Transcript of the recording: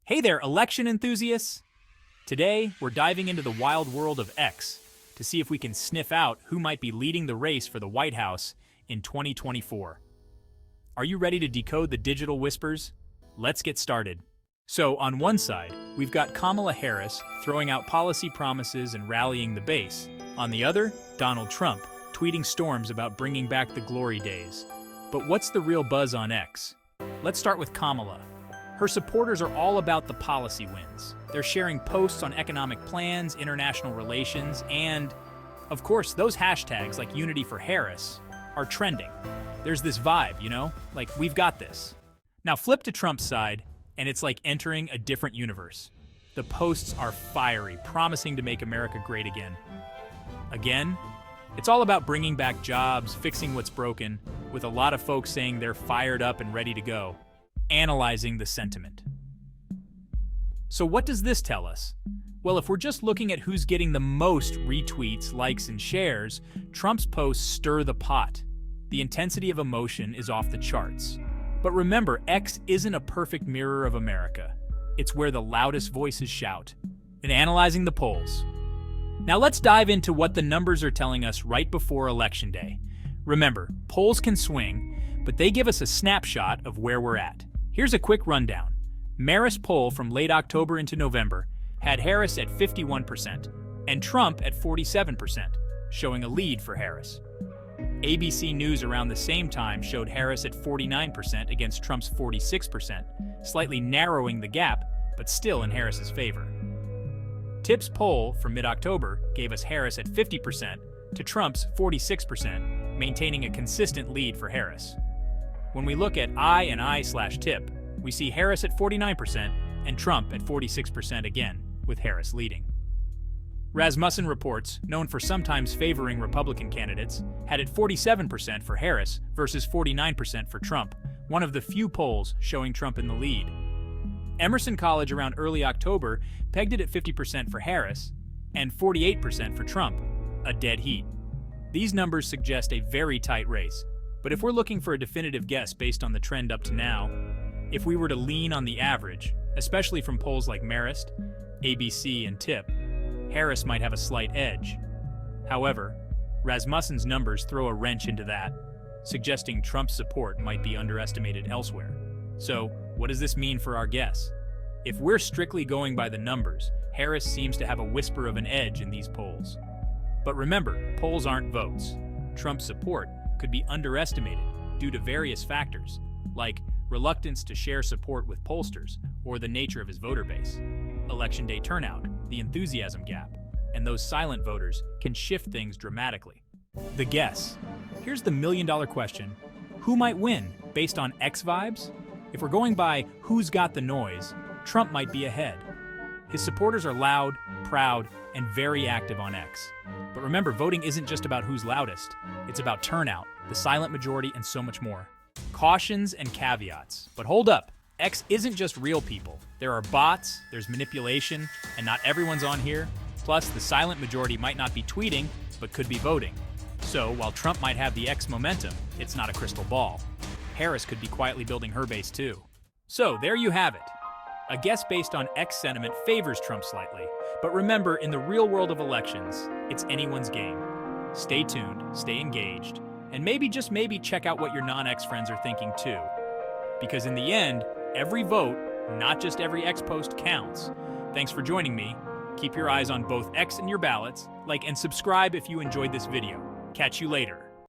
Hey there, election enthusiasts! Today, we're diving into the wild world of X to see if we can sniff out who might be leading the race for the White House in 2024. Are you ready to decode the digital whispers? Let's get started. So, on one side, we've got Kamala Harris throwing out policy promises and rallying the base. On the other, Donald Trump tweeting storms about bringing back the glory days. But what's the real buzz on X? Let's start with Kamala. Her supporters are all about the policy wins. They're sharing posts on economic plans, international relations, and, of course, those hashtags like Unity for Harris are trending. There's this vibe, like we've got this. Now flip to Trump's side, and it's like entering a different universe. The posts are fiery, promising to make America great again. Again, it's all about bringing back jobs, fixing what's broken, with a lot of folks saying they're fired up and ready to go. Analyzing the sentiment. So what does this tell us? Well, if we're just looking at who's getting the most retweets, likes, and shares, Trump's posts stir the pot. The intensity of emotion is off the charts. But remember, X isn't a perfect mirror of America. It's where the loudest voices shout. And analyzing the polls. Now let's dive into what the numbers are telling us right before Election Day. Remember, polls can swing, but they give us a snapshot of where we're at. Here's a quick rundown. Marist poll from late October into November had Harris at 51% and Trump at 47%, showing a lead for Harris. ABC News around the same time showed Harris at 49% against Trump's 46%, slightly narrowing the gap, but still in Harris's favor. Tips poll from mid-October gave us Harris at 50% to Trump's 46%, maintaining a consistent lead for Harris. When we look at I/Tip, we see Harris at 49% and Trump at 46% again, with Harris leading. Rasmussen Reports, known for sometimes favoring Republican candidates, had it 47% for Harris versus 49% for Trump, one of the few polls showing Trump in the lead. Emerson College around early October pegged it at 50% for Harris and 48% for Trump, a dead heat. These numbers suggest a very tight race. But if we're looking for a definitive guess based on the trend up to now, if we were to lean on the average, especially from polls like Marist, ABC, and Tip, Harris might have a slight edge. However, Rasmussen's numbers throw a wrench into that, suggesting Trump's support might be underestimated elsewhere. So, what does this mean for our guess? If we're strictly going by the numbers, Harris seems to have a whisper of an edge in these polls. But remember, polls aren't votes. Trump's support could be underestimated due to various factors, like reluctance to share support with pollsters or the nature of his voter base. Election day turnout, the enthusiasm gap, and those silent voters can shift things dramatically. The guess. Here's the million-dollar question. Who might win based on X vibes? If we're going by who's got the noise, Trump might be ahead. His supporters are loud, proud, and very active on X. But remember, voting isn't just about who's loudest. It's about turnout, the silent majority, and so much more. Cautions and caveats. But hold up, X isn't just real people. There are bots, there's manipulation, and not everyone's on here. Plus, the silent majority might not be tweeting, but could be voting. So, while Trump might have the X momentum, it's not a crystal ball. Harris could be quietly building her base too. So, there you have it. A guess based on X sentiment favors Trump slightly. But remember, in the real world of elections, it's anyone's game. Stay tuned, stay engaged, and maybe, just maybe, check out what your non-X friends are thinking too. Because in the end, every vote, not just every X post, counts. Thanks for joining me. Keep your eyes on both X and your ballots. Like and subscribe if you enjoyed this video. Catch you later.